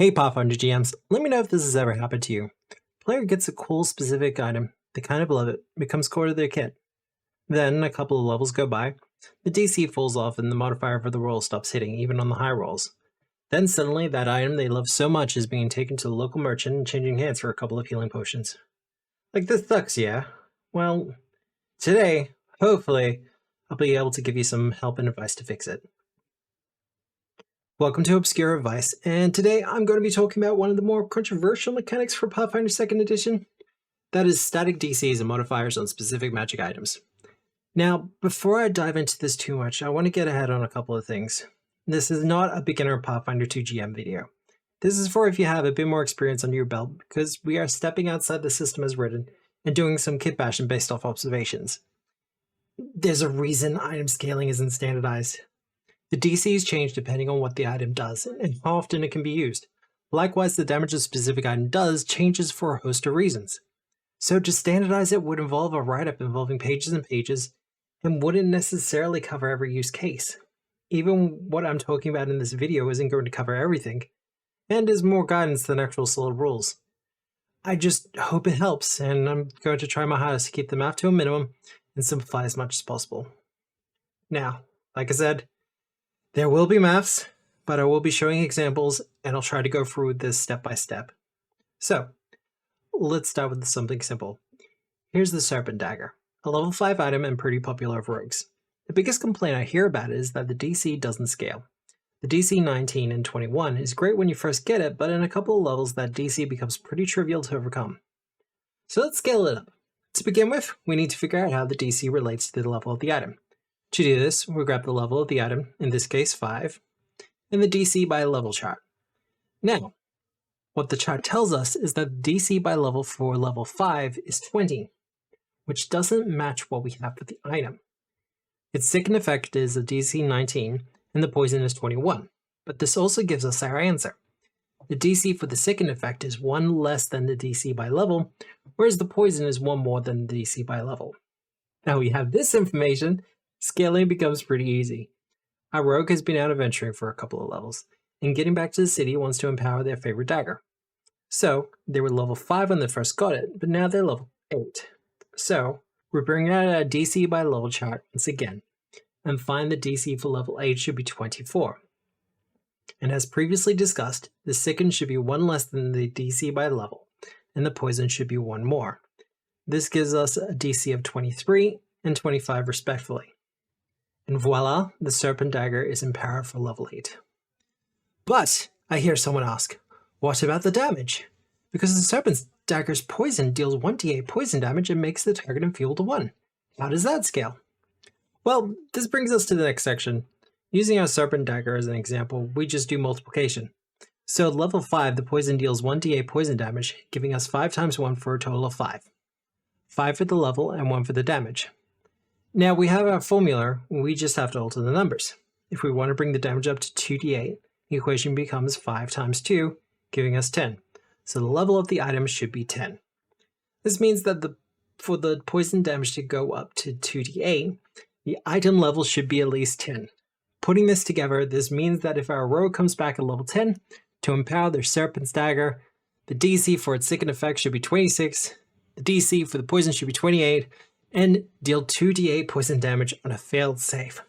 Hey Pathfinder GMs, let me know if this has ever happened to you. Player gets a cool specific item, they kind of love it, becomes core to their kit. Then, a couple of levels go by, the DC falls off and the modifier for the roll stops hitting, even on the high rolls. Then suddenly, that item they love so much is being taken to the local merchant and changing hands for a couple of healing potions. Like, this sucks, yeah? Well, today, hopefully, I'll be able to give you some help and advice to fix it. Welcome to Obscura Advice, and today I'm going to be talking about one of the more controversial mechanics for Pathfinder 2nd Edition. That is static DCs and modifiers on specific magic items. Now, before I dive into this too much, I want to get ahead on a couple of things. This is not a beginner Pathfinder 2 GM video. This is for if you have a bit more experience under your belt, because we are stepping outside the system as written and doing some kit bashing based off observations. There's a reason item scaling isn't standardized. The DCs change depending on what the item does and how often it can be used. Likewise, the damage a specific item does changes for a host of reasons. So to standardize it would involve a write-up involving pages and pages and wouldn't necessarily cover every use case. Even what I'm talking about in this video isn't going to cover everything, and is more guidance than actual solid rules. I just hope it helps, and I'm going to try my hardest to keep the math to a minimum and simplify as much as possible. Now, like I said, there will be maths, but I will be showing examples and I'll try to go through this step by step. So, let's start with something simple. Here's the Serpent Dagger, a level 5 item and pretty popular with rogues. The biggest complaint I hear about it is that the DC doesn't scale. The DC 19 and 21 is great when you first get it, but in a couple of levels that DC becomes pretty trivial to overcome. So let's scale it up. To begin with, we need to figure out how the DC relates to the level of the item. To do this, we'll grab the level of the item, in this case 5, and the DC by level chart. Now, what the chart tells us is that the DC by level for level 5 is 20, which doesn't match what we have for the item. Its second effect is a DC 19, and the poison is 21, but this also gives us our answer. The DC for the second effect is 1 less than the DC by level, whereas the poison is 1 more than the DC by level. Now we have this information, scaling becomes pretty easy. Our rogue has been out adventuring for a couple of levels, and getting back to the city wants to empower their favorite dagger. So, they were level 5 when they first got it, but now they're level 8. So, we're bringing out our DC by level chart once again, and find the DC for level 8 should be 24. And as previously discussed, the second should be 1 less than the DC by level, and the poison should be 1 more. This gives us a DC of 23 and 25 respectively. And voila, the Serpent Dagger is empowered for level 8. But, I hear someone ask, what about the damage? Because the Serpent Dagger's poison deals 1d8 poison damage and makes the target enfeebled to 1. How does that scale? Well, this brings us to the next section. Using our Serpent Dagger as an example, we just do multiplication. So at level 5, the poison deals 1d8 poison damage, giving us 5 times 1 for a total of 5. 5 for the level and 1 for the damage. Now we have our formula, we just have to alter the numbers. If we want to bring the damage up to 2d8, the equation becomes 5 times 2, giving us 10. So the level of the item should be 10. This means that for the poison damage to go up to 2d8, the item level should be at least 10. Putting this together, this means that if our rogue comes back at level 10 to empower their Serpent's Dagger, the DC for its second effect should be 26, the DC for the poison should be 28, and deal 2d8 poison damage on a failed save.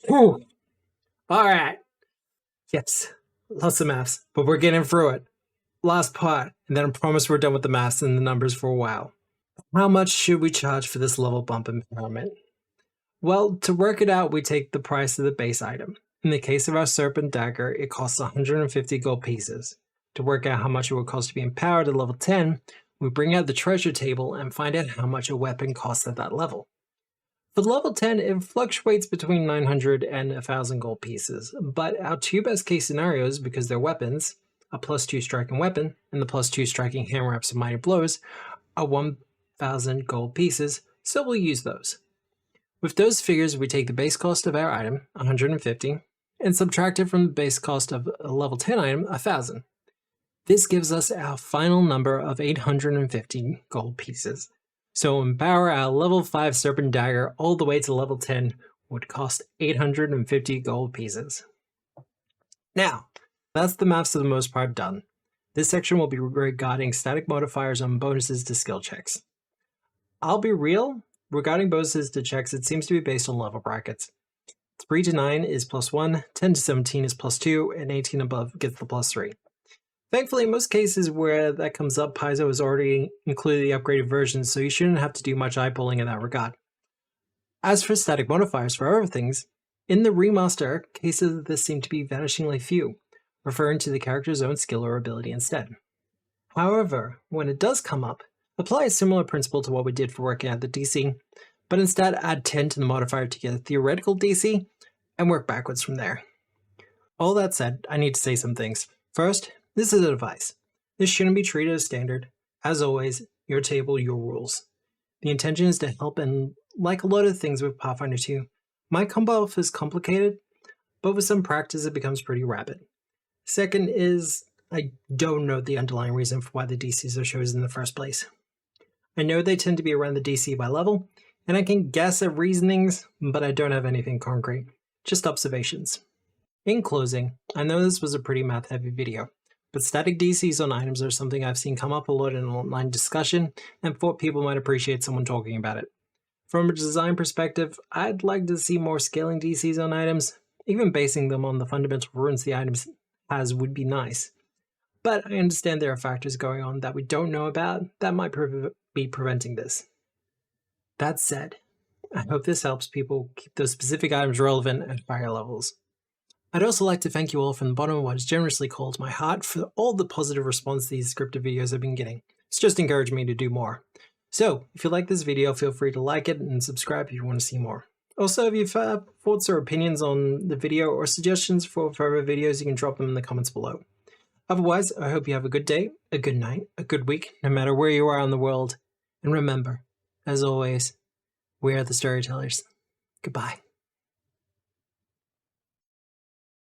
Whew! Alright. Yes, lots of maths, but we're getting through it. Last part, and then I promise we're done with the maths and the numbers for a while. How much should we charge for this level bump empowerment? Well, to work it out, we take the price of the base item. In the case of our Serpent Dagger, it costs 150 gold pieces. To work out how much it would cost to be empowered at level 10, we bring out the treasure table and find out how much a weapon costs at that level. For level 10, it fluctuates between 900 and 1000 gold pieces, but our 2 best case scenarios, because they're weapons, a +2 striking weapon and the +2 striking hammer ups and mighty blows, are 1000 gold pieces, so we'll use those. With those figures, we take the base cost of our item, 150, and subtract it from the base cost of a level 10 item, 1000. This gives us our final number of 850 gold pieces. So empower our level 5 Serpent Dagger all the way to level 10 would cost 850 gold pieces. Now, That's the maths for the most part done. This section will be regarding static modifiers on bonuses to skill checks. I'll be real, regarding bonuses to checks, it seems to be based on level brackets. 3 to 9 is +1, 10 to 17 is +2, and 18 above gets the +3. Thankfully, in most cases where that comes up, Paizo has already included the upgraded version, so you shouldn't have to do much eyeballing in that regard. As for static modifiers for other things, in the remaster, cases of this seem to be vanishingly few, referring to the character's own skill or ability instead. However, when it does come up, apply a similar principle to what we did for working out the DC, but instead add 10 to the modifier to get a theoretical DC, and work backwards from there. All that said, I need to say some things. First, this is advice. This shouldn't be treated as standard. As always, your table, your rules. The intention is to help, and like a lot of things with Pathfinder 2, my combo is complicated, but with some practice it becomes pretty rapid. Second is, I don't know the underlying reason for why the DCs are chosen in the first place. I know they tend to be around the DC by level, and I can guess at reasonings, but I don't have anything concrete, just observations. In closing, I know this was a pretty math-heavy video, but static DCs on items are something I've seen come up a lot in online discussion, and thought people might appreciate someone talking about it. From a design perspective, I'd like to see more scaling DCs on items. Even basing them on the fundamental runes the items has would be nice. But I understand there are factors going on that we don't know about that might be preventing this. That said, I hope this helps people keep those specific items relevant at higher levels. I'd also like to thank you all from the bottom of what is generously called my heart for all the positive response these scripted videos I've been getting. It's just encouraged me to do more. So, if you like this video, feel free to like it and subscribe if you want to see more. Also, if you've thoughts or opinions on the video or suggestions for further videos, you can drop them in the comments below. Otherwise, I hope you have a good day, a good night, a good week, no matter where you are in the world. And remember, as always, we are the storytellers. Goodbye.